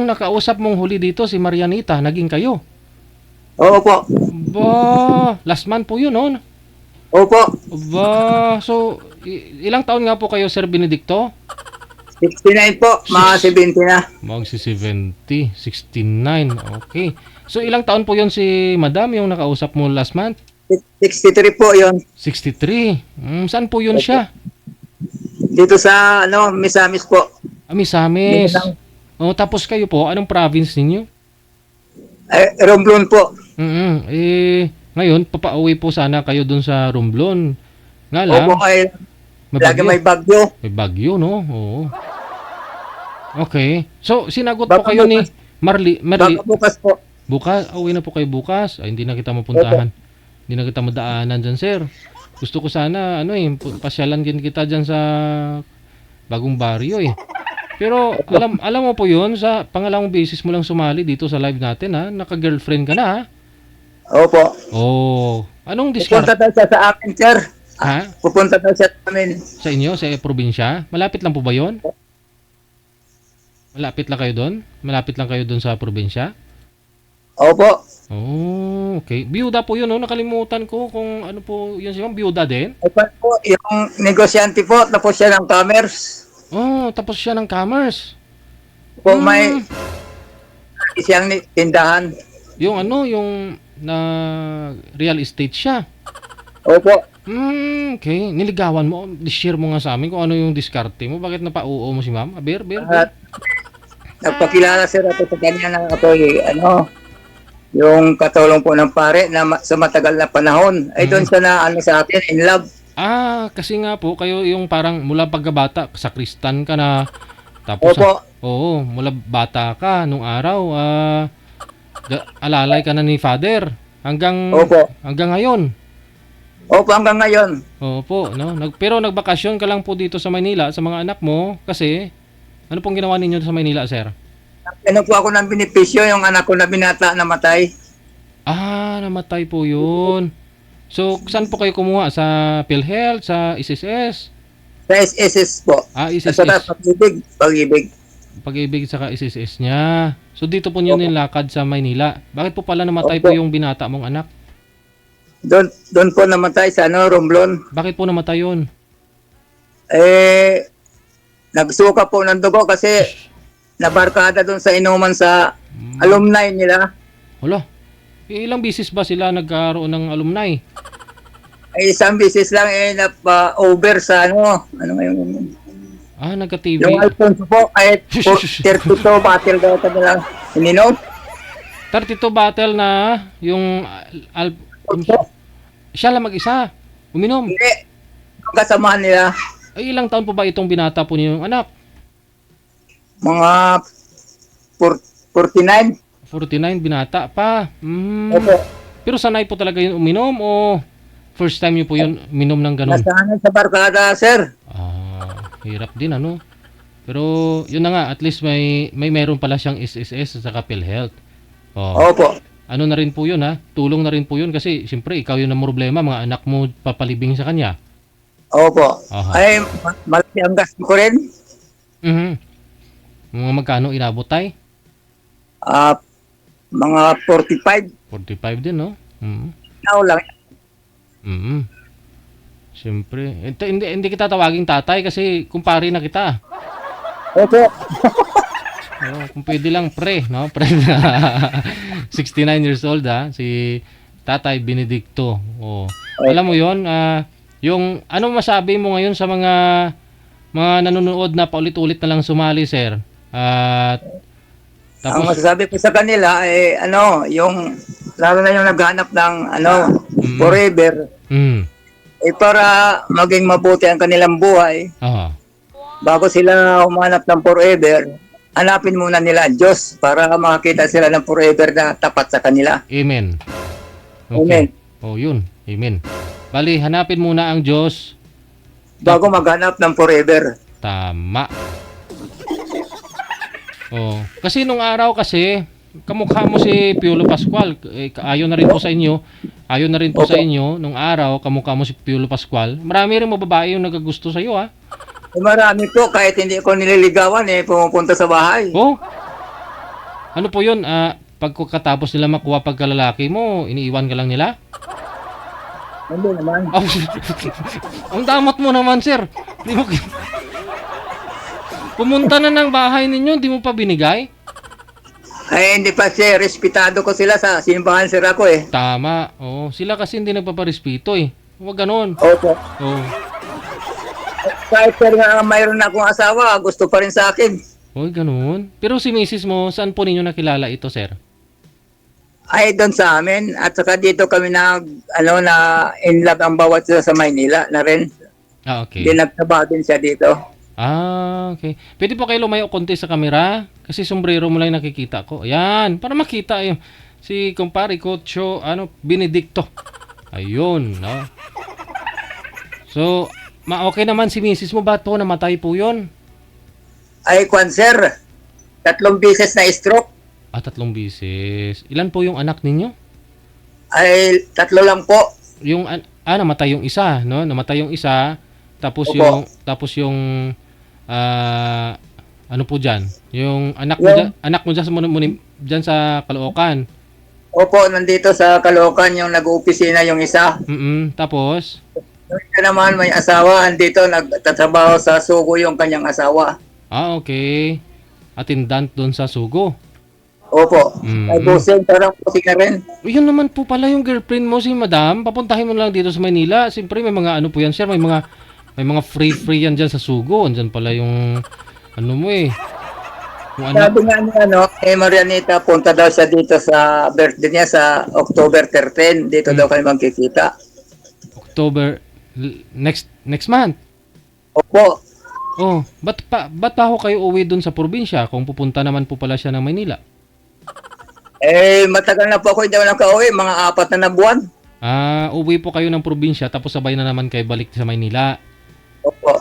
yung nakausap mong huli dito, si Marianita, naging kayo? Oo po. Ba, last month po yun, no? Opo. Ba, so, ilang taon nga po kayo, Sir Benedicto? 69 po. Mga 70 na. Magsi 70, 69, okay. So, ilang taon po yun si Madam, yung nakausap mo last month? 63 po yon. 63. Saan po yun siya? Dito sa, Misamis po. Misamis. Mindanao. Oh, tapos kayo po, anong province ninyo? Romblon po. Ngayon, papauwi po sana kayo dun sa Romblon. Nga lang, Opo, ay may lagi bagyo. may bagyo. May bagyo, no? Oo. Okay. So, sinagot po Baka kayo ni bukas. Marli. Baka bukas po. Bukas, uwi na po kayo bukas. Ay, hindi na kita mapuntahan. Hindi na kita madaanan dyan, sir. Gusto ko sana, pasyalan din kita dyan sa bagong baryo, eh. Pero, alam mo po yun, sa pangalawang basis mo lang sumali dito sa live natin, ha? Naka-girlfriend ka na, ha? Opo. Oh, anong Pupunta discount? daw siya sa akin, sir. Ha? Pupunta daw siya sa amin. Sa inyo, sa probinsya? Malapit lang po ba yun? Malapit lang kayo doon? Malapit lang kayo doon sa probinsya? Opo. Oh, okay. Biyuda po yun, no? Nakalimutan ko kung ano po yun siya. Biyuda din? Opo po, yung negosyante po, tapos siya ng commerce. Oh, tapos siya ng commerce. Po may siyang tindahan. Yung yung na real estate siya. Opo. Okay. Niligawan mo. Share mo nga sa amin kung ano yung diskarte mo. Bakit napauo mo si ma'am? Aber. At nagpakilala sir ako sa kanya na ako yung katulong po ng pare na sa matagal na panahon. Ay doon siya na sa atin, in love. Kasi nga po, kayo yung parang mula pagkabata, sa Kristan ka na. Tapos, Opo. mula bata ka, nung araw, alalay ka na ni Father. Opo. Hanggang ngayon. Opo, hanggang ngayon. Opo, no? Pero nagbakasyon ka lang po dito sa Maynila sa mga anak mo kasi ano pong ginawa ninyo sa Maynila, sir? Ano po ako ng benepisyo, yung anak ko na binata namatay. Namatay po yun. So, saan po kayo kumuha? Sa PhilHealth? Sa SSS? Sa SSS po. SSS. Sa pag-ibig. Pag-ibig saka SSS niya. So, dito po niyo nilakad sa Maynila. Bakit po pala namatay Opo. po yung binata mong anak? Doon po namatay sa Romblon. Bakit po namatay yun? Nagsuka po ng dugo kasi nabarkada doon sa inuman sa alumni nila. Hala, ilang bisis ba sila nagkaroon ng alumni? Isang bisis lang napa-over sa ano ngayon. Nagka-TV. Yung Alfonso po, 32 battle daw ito nila ininom. 32 battle na yung siya lang mag-isa. Uminom. Hindi. Ang kasamahan nila, Ay, ilang taon po ba itong binata po niyong anak? mga 49. 49, binata pa. Opo. Pero sanay po talaga yun uminom o first time niyo po yun uminom ng ganun? Nasahan sa barkada, sir. Hirap din Pero yun na nga, at least meron pala siyang SSS sa PhilHealth. Opo. Ano na rin po yun, ha? Tulong na rin po yun kasi siyempre ikaw yun ang problema, mga anak mo papalibing sa kanya. Opo. Aha. Ay, malaki ang gasto ko rin. Mga magkano inabot tay? Mga 45. 45 din, no? Now lang. Siyempre. Hindi kita tawaging tatay kasi kumpare na kita. Opo. Kung pwede lang pre, no? Pre 69 years old, ha? Si Tatay Benedicto. Alam mo 'yon, yung ano masabi mo ngayon sa mga nanonood na paulit-ulit na lang sumali, sir? At Ang tapos masasabi ko sa kanila yung lalo na yung naghanap ng forever, para maging mabuti ang kanilang buhay, bago sila humanap ng forever, hanapin muna nila ang Diyos para makakita sila ng forever na tapat sa kanila. Amen. Amen. Yun. Amen. Bali, hanapin muna ang Diyos. Bago maghanap ng forever. Tama. Kasi nung araw kamukha mo si Piolo Pascual. Ayon na rin po sa inyo. Ayon na rin po sa inyo, nung araw, kamukha mo si Piolo Pascual. Marami rin mga babae yung nagagusto sa iyo, ha? Marami po, kahit hindi ko nililigawan, pumupunta sa bahay. Ano po yun? Pagkatapos nila makuha pagkalalaki mo, iniiwan ka lang nila? Hindi naman. Oh, ang damot mo naman, sir. Di mo... Pumunta na ng bahay ninyo, di mo pa binigay? Ay, hindi pa sir. Respetado ko sila sa simbahan sir ako eh. Tama. Oh, sila kasi hindi nagpaparespeto eh. Huwag ganon. Opo. Oh. Kahit sir nga mayroon akong asawa, gusto pa rin sa akin. Huwag ganon. Pero si misis mo, saan po ninyo nakilala ito, sir? Ay, doon sa amin. At saka dito kami na in love ang bawat isa sa Maynila na rin. Ah, okay. Hindi nagtrabaho din siya dito. Ah, okay. Pwede po kayo lumayo konti sa camera? Kasi sombrero mo lang nakikita ko. Ayan, para makita yung si kumpare ko, Benedicto. Ayun, no? So, okay naman si misis mo ba to? Namatay po yun? Ay, sir. 3 beses na stroke. 3 bisis. Ilan po yung anak ninyo? Ay, 3 lang po. Yung, namatay yung isa, no? Namatay yung isa. Tapos Opo. yung ano po diyan? Yung anak mo diyan sa Caloocan. Opo, nandito sa Caloocan yung nag-opisina yung isa. Tapos Yung isa naman may asawa, andito nagtatrabaho sa Sugo yung kanyang asawa. okay. Attendant doon sa Sugo. Opo. Ay busing, parang busing na rin. Yun naman po pala yung girlfriend mo, si Madam. Papuntahin mo lang dito sa Manila. Siyempre may mga ano po yan, sir. May mga free yan dyan sa Sugo. Andyan pala yung ano mo eh. Yung anak. Sabi nga niya, Marianita, punta daw siya dito sa birthday niya sa October 13. Dito daw kayo magkikita. October next month. Opo. Oh, ba't pa ako kayo uwi doon sa probinsya kung pupunta naman po pala siya ng Maynila? Matagal na po ako hindi ako nakauwi, mga 4 na buwan. Uwi po kayo ng probinsya tapos sabay na naman kayo balik sa Maynila. Opo.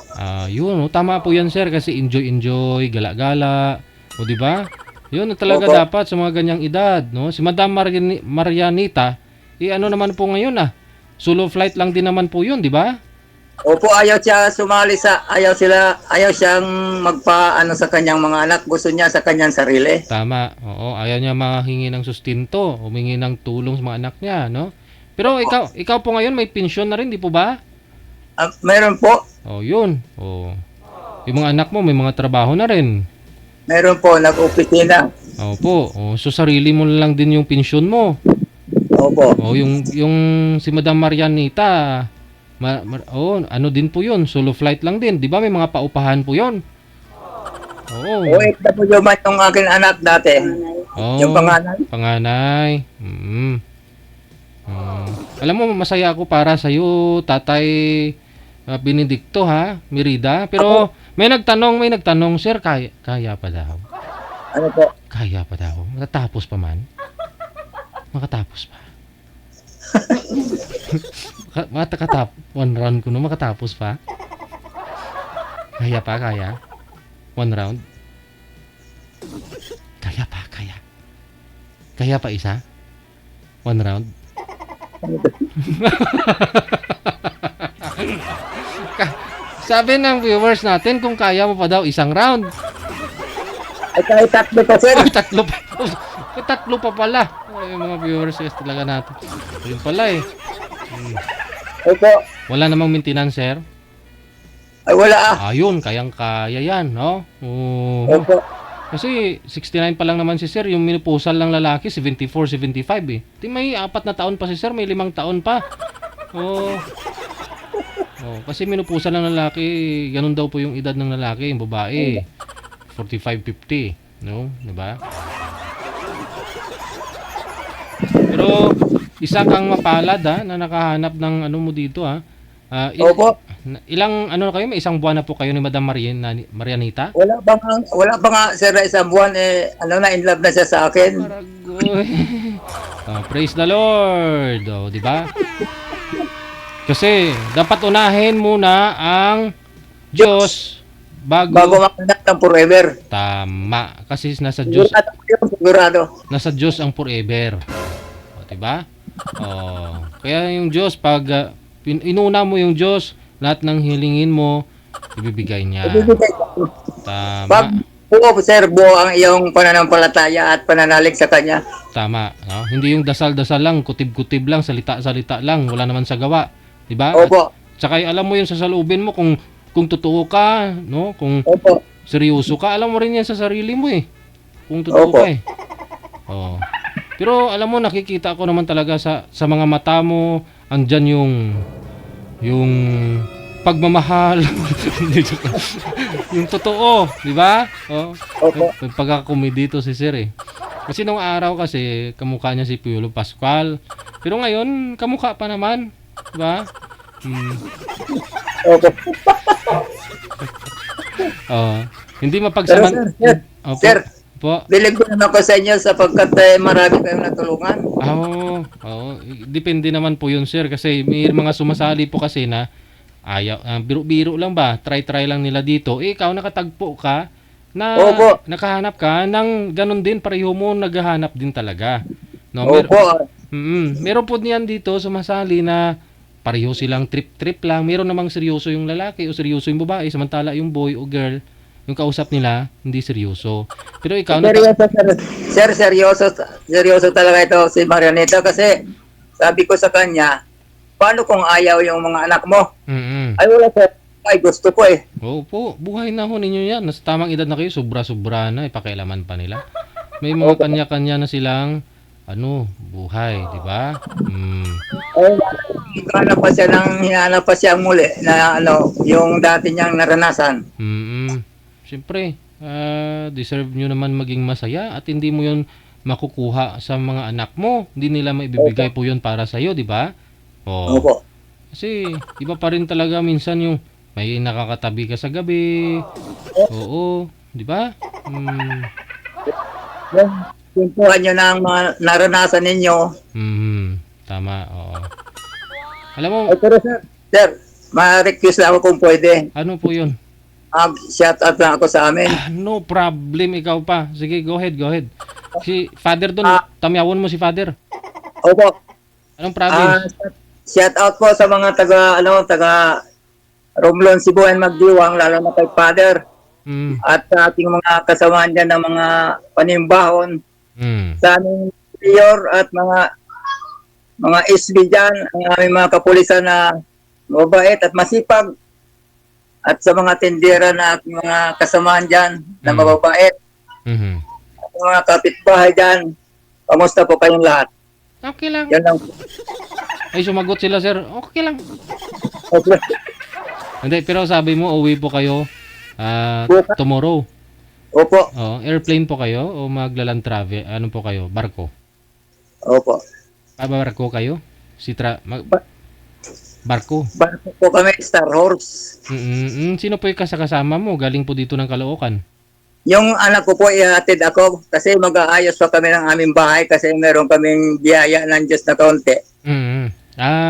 Yun, tama po yan sir kasi enjoy, gala-gala. O di ba? Yun talaga Opo. dapat sa mga ganyang edad, no? Si Madam Marianita, ano naman po ngayon solo flight lang din naman po yun, di ba? Opo, ayaw siya sumali ayaw siyang magpaano sa kanyang mga anak. Gusto niya sa kanyang sarili. Tama. Oo, ayaw niya mahingi ng sustinto, humingi ng tulong sa mga anak niya, no? Pero ikaw po ngayon may pensyon na rin, di po ba? Meron po. Oh, yun. Oh. Yung mga anak mo may mga trabaho na rin. Meron po, nag-opisina. Opo. Oh, so sarili mo lang din yung pensyon mo. Opo. Oh, yung si Madam Marianita, ano din po yun, solo flight lang din. Di ba may mga paupahan po yun? Oo. OFW man yung aking anak dati. Oh, Yung panganay. Panganay. Alam mo, masaya ako para sa'yo, Tatay Benedicto, Merida. Pero may nagtanong, sir, kaya pa daw. Ano po? Kaya pa daw. Makatapos pa man. Makatapos pa. One round ko no, makatapos pa. Kaya pa, kaya. One round. Kaya pa, kaya. Kaya pa isa. One round. Sabi ng viewers natin kung kaya mo pa daw isang round. Ay, kahit 3 pa, sir. Ay, 3 pa. Ay, 3 pa pala. Ay, yung mga viewers kasi talaga natin. Ayun pala eh. Opo. Wala namang maintenance, sir? Ay, wala Ayun, kayang-kaya yan, no? Opo. Kasi 69 pa lang naman si sir, yung minupusal lang lalaki, 74, 75 eh. Di may 4 na taon pa si sir, may 5 taon pa. Kasi minupusal ng lalaki, ganun daw po yung edad ng lalaki, yung babae. 45, 50, no? Diba? Pero isa kang mapalad na nakahanap ng ano mo dito Opo. Ilang ano kayo, may isang buwan na po kayo ni Madam Marianita? Wala pa nga, sir, na isang buwan, in love na siya sa akin. Maragoy. Praise the Lord. Di ba? Kasi dapat unahin muna ang Diyos bago makanap ng forever. Tama. Kasi nasa Diyos. Sigurado. Nasa Diyos ang forever. Di ba? Kaya yung Diyos pag inuna mo yung Diyos, lahat ng hilingin mo ibibigay niya. Tama. Oo, sir, buo ang iyong pananampalataya at pananalig sa kanya. Tama, no? Hindi yung dasal-dasal lang, kutib-kutib lang, salita-salita lang, wala naman sa gawa, 'di ba? At Opo, saka alam mo yun sa salubin mo kung totoo ka, no? Kung opo, seryoso ka, alam mo rin yan sa sarili mo eh. Kung totoo opo. ka eh. Oh. Pero alam mo, nakikita ko naman talaga sa mga mata mo, andyan yung pagmamahal. Hindi, joke lang. Yung totoo, di ba? Oh. Opo. Pagkakumid dito si Sir eh. Kasi nung araw kasi, kamukha niya si Piolo Pascual. Pero ngayon, kamukha pa naman. Di ba? Opo. Oh. Hindi Pero mapagsaman... sir, Opo. sir, Po. bilib ko naman ako sa inyo sapagkat marami kayong natulungan. Oo. Depende naman po yun, sir. Kasi may mga sumasali po kasi na ayaw, biro-biro lang ba? Try-try lang nila dito. Eh, ikaw nakatagpo ka na Opo. nakahanap ka ng ganun din. Pareho mo naghahanap din talaga. No, Opo. meron po niyan dito sumasali na pareho silang trip-trip lang. Meron namang seryoso yung lalaki o seryoso yung babae. Samantala yung boy o girl, yung kausap nila, hindi seryoso. Pero ikaw, Seryoso, sir. Sir, seryoso talaga ito si Marianita kasi sabi ko sa kanya, paano kung ayaw yung mga anak mo? Mm-mm. Ay, wala sir. Ay, gusto ko eh. Opo, buhay na ho ninyo yan. Nasa tamang edad na kayo, sobra-sobra na, pakialaman pa nila. May mga kanya-kanya na silang, buhay, di ba? Ay, hinanap pa siya muli na yung dati niyang naranasan. Siyempre, deserve nyo naman maging masaya at hindi mo yun makukuha sa mga anak mo. Hindi nila maibibigay po yun para sa'yo, di ba? Opo. Kasi, iba pa rin talaga minsan yung may nakakatabi ka sa gabi. Oo, di ba? Kuntuhan nyo na ang mga naranasan ninyo. Tama, oo. Alam mo, Ay, pero sir, ma-request lang ako kung pwede. ano po yun? Shout out lang ako sa amin. No problem, ikaw pa. Sige, go ahead. Si Father doon, tamyawon mo si Father. Opo. Anong province? Shout out po sa mga taga Romblon, Cebu and Magdiwang, lalo na kay Father. At sa ating mga kasamahan dyan ng mga panimbahon. Sa aming mayor at mga SB dyan, ang aming mga kapulisan na mabait at masipag. At sa mga tindera na ating mga kasamahan dyan na mababait. At mga kapitbahay dyan, kamusta po kayong lahat? Okay lang. Yan lang. Ay, sumagot sila, sir. Okay lang. Okay. Hindi, pero sabi mo, uwi po kayo tomorrow. Opo. Airplane po kayo o maglaland travel? Ano po kayo? Barko? Opo. Barko kayo? Barko? Barko po kami, Star Horse. Sino po yung kasama mo? Galing po dito ng Caloocan. Yung anak ko po, ihatid ako kasi mag-aayos pa kami ng aming bahay kasi meron kaming biyaya ng Diyos na kaunti.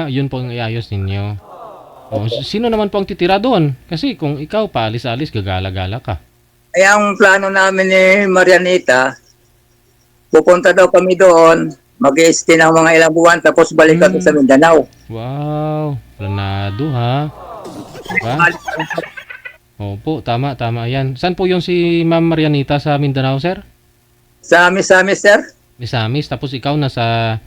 Yun po ang iayos ninyo. Sino naman po ang titira doon? Kasi kung ikaw pa, alis-alis, gagala-gala ka. Ay, ang plano namin ni Marianita, pupunta daw kami doon, mag-i-stay ng mga ilang buwan, tapos balik kami sa Mindanao. Wow, planado ha. Diba? Opo, tama yan. Saan po yung si Ma'am Marianita sa Mindanao, sir? Sa Misamis, sir? Misamis, tapos ikaw nasa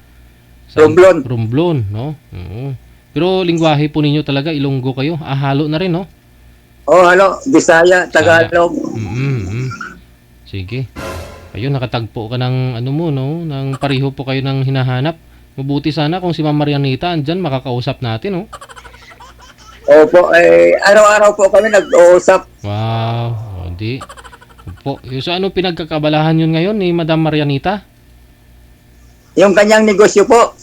Romblon. Romblon, no? Oo. Pero lingwahe po ninyo talaga, Ilonggo kayo. Halo na rin, no? Halo, Bisaya, Tagalog. Sige. Ayun, nakatagpo ka ng ng pareho po kayo ng hinahanap. Mabuti sana kung si Ma'am Marianita andyan, makakausap natin, no? Opo, araw-araw po kami nag-uusap. Wow, di. Opo. So ano pinagkakabalahan yun ngayon ni Madam Marianita? Yung kanyang negosyo po.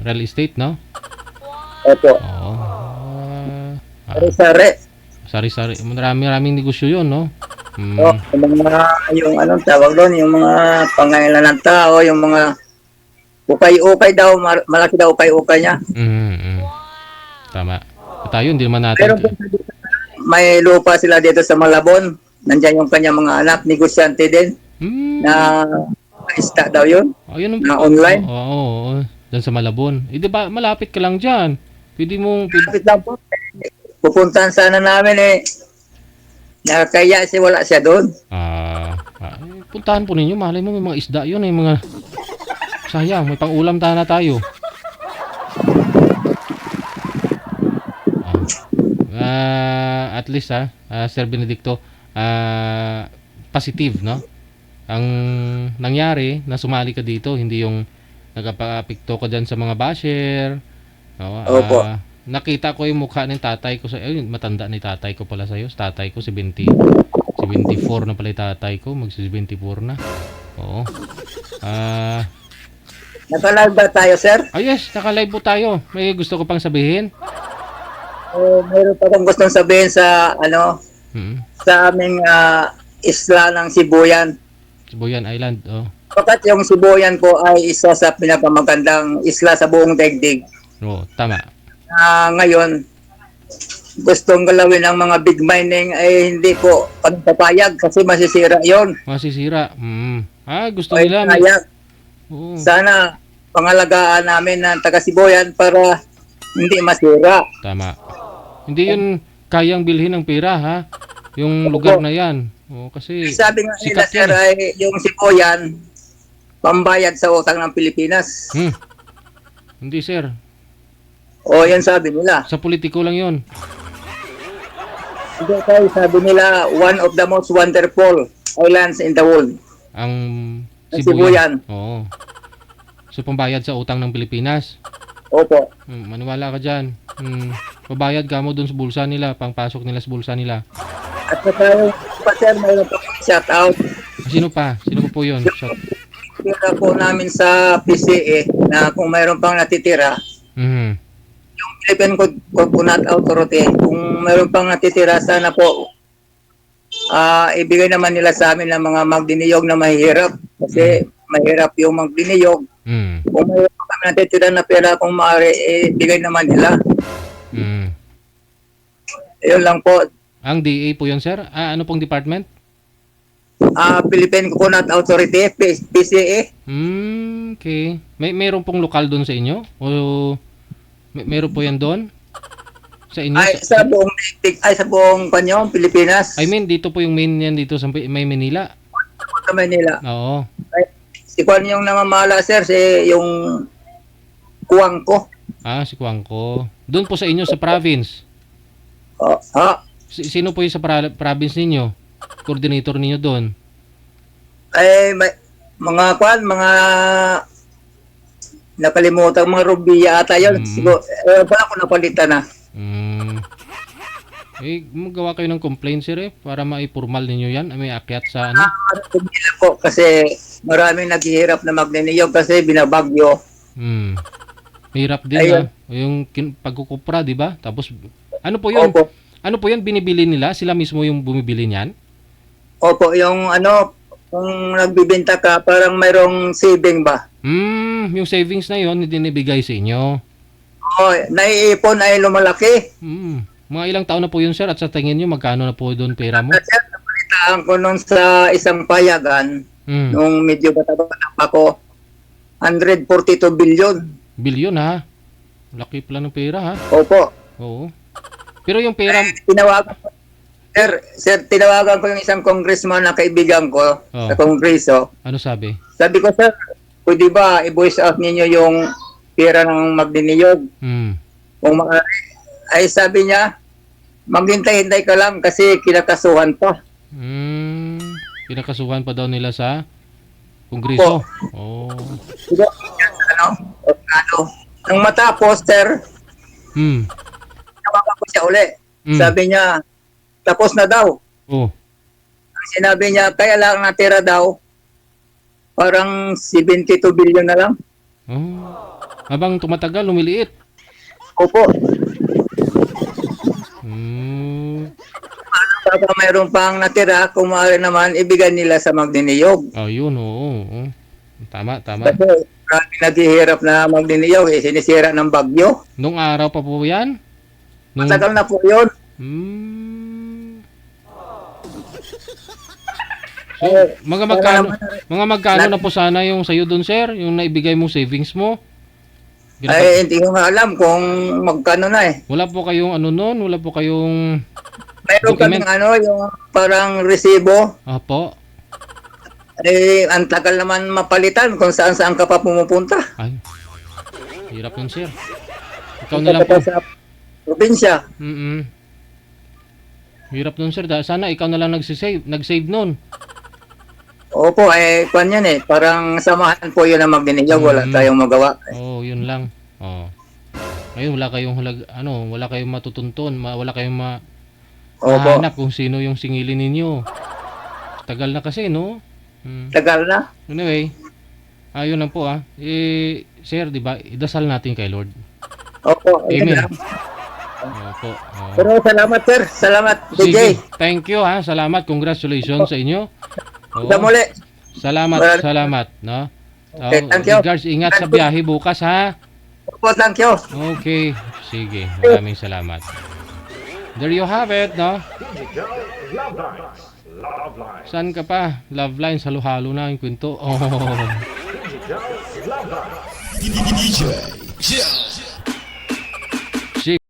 Real estate, no? Opo. Sari-sari. Maraming negosyo yun, no? Yung anong tawag doon, yung mga pangailan ng tao, yung mga ukay-ukay daw, malaki daw ukay-ukay niya. Tama. Tayo, hindi naman natin. Pero may lupa sila dito sa Malabon. Nandyan yung kanyang mga anak, negosyante din. Na ista daw yun. Na online. Oo. Diyan sa Malabon. Di ba, malapit ka lang dyan. Pwede mong... Malapit lang po. Pupuntahan sana namin Kaya wala siya doon. Puntahan po ninyo, malay mo may mga isda yun, mga sayang, may pang-ulam na tayo. At least Sir Benedicto, positive, no? Ang nangyari na sumali ka dito, hindi yung nagapapikto ka dyan sa mga basher. No? Opo. Nakita ko yung mukha ng tatay ko matanda ni tatay ko pala sa'yo. Tatay ko 74 na pala yung tatay ko, mag-74 na. Oo. Naka-live ba tayo, sir? Yes, naka-live po tayo. May gusto ko pang sabihin. Mayroon pa akong gustong sabihin sa sa aming isla ng Sibuyan. Sibuyan Island, Fakat yung Sibuyan po ay isa sa pinakamagandang isla sa buong daigdig. Tama. Ngayon, gustong galawin ng mga big mining ay hindi po pagpapayag kasi masisira yon. Masisira. Gusto nila. Sana pangalagaan namin ng taga Sibuyan para hindi masira. Tama. Hindi yun kayang bilhin ng pera, ha? Yung lugar na yan. Kasi sabi nga nila, sir, ay yung Sibuyan pambayad sa utang ng Pilipinas. Hindi, sir. Yan sabi nila. Sa politiko lang yun. Hindi, tayo, sabi nila, one of the most wonderful islands in the world. Ang Sibuyan. Oo. So, pambayad sa utang ng Pilipinas. Opo. Maniwala ka dyan. Pabayad ka mo dun sa bulsa nila, pangpasok nila sa bulsa nila. At saka, sir, mayroon pa shout out. Sino pa? Sino po yun? Tira po namin sa PCA na kung mayroon pang natitira, yung Philippine Coconut Authority, kung mayroon pang natitira, sana po ibigay naman nila sa amin ng mga magdiniyog na mahihirap kasi mahirap yung magdiniyog. Kung mayroon kami natitira na pera, kung maaari, ibigay naman nila. Yun lang po. Ang DA po yun, sir? Ano pong department? Philippine Coconut Authority, PCA. Okay. Mayroon pong lokal doon sa inyo? O mayroon po yan doon? Sa inyo? Sa buong sa buong Panyong, Pilipinas. I mean, dito po yung main yan dito sa may Manila. Sa Manila. Oo. Si Kwan yung namamala, sir, yung kuwang ko. Si Kuangko. Doon po sa inyo, sa province. Sino po yung sa province ninyo? Coordinator ninyo doon? May mga nakalimutan, mga Rubia ata yun. Siguro, wala ko napalitan na. Magawa kayo ng complaint, sir, para maipurmal ninyo yan. May akyat sa ano? Po, kasi maraming naghihirap na magniniyog kasi binabagyo. Hirap din yung pagkukupra, di ba? Tapos, ano po yun? Opo. Ano po yan? Binibili nila? Sila mismo yung bumibili niyan? Opo, yung kung nagbibenta ka, parang mayroong saving ba? Yung savings na yon hindi nibigay sa inyo. Naiipon ay lumalaki. Mga ilang taon na po yun, sir? At sa tingin nyo, magkano na po doon pera mo? Sir, napalitaan ko nung sa isang payagan, nung medyo bata-bata pa ko, 142 billion. Billion, ha? Laki pala ng pera, ha? Opo. Oo. Pero yung pera... Tinawagan ko, sir, tinawagan ko yung isang congressman na kaibigan ko sa kongreso. Ano sabi? Sabi ko, sir, pwede ba i-voice out ninyo yung pera ng magdiniyog? Kung maaari. Ay sabi niya, maghintay-hintay ka lang kasi kinakasuhan pa. Kinakasuhan pa daw nila sa kongreso? Nang matapos, sir, tawagan ko siya uli. Sabi niya, tapos na daw. Ang sinabi niya, kaya lang natira daw, parang 72 billion na lang. Habang tumatagal, lumiliit. Opo. Para mayroon pang natira, kung maaari naman, ibigay nila sa magdiniyog. Yun, oo. Tama. Kasi naghihirap na magdiniyog, sinisira ng bagyo. Nung araw pa po yan? Matagal na po yun. So, mga magkano na po sana yung sa'yo doon, sir? Yung naibigay mong savings mo? Hindi ko nga alam kung magkano na eh. Wala po kayong ano noon? Wala po kayong Mayroon kaming yung parang resibo. Opo. Ang tagal naman mapalitan kung saan-saan ka pa pumupunta. Ay, hirap yun, sir. Ikaw na lang po. Sa probinsya. Hirap nun, sir. Sana ikaw na lang nag-save nun. Opo, kwan yan parang samahan po yun ang magniniyag. Wala tayong magawa. Yun lang. Ngayon, wala kayong matutuntun. Wala kayong mahanap kung sino yung singilin ninyo. Tagal na kasi, no? Tagal na. Anyway, yun lang po sir, di ba, idasal natin kay Lord. Opo. Amen. Opo. Pero salamat, sir. Salamat, DJ. Sige. Thank you, salamat. Congratulations sa inyo. Muli. Salamat, no? Okay, thank you. Regards, ingat sa biyahe bukas, ha? Opo, thank you. Okay, sige. Maraming salamat. There you have it, no? Saan ka pa? Love lines, halo-halo na yung kwento. Oh.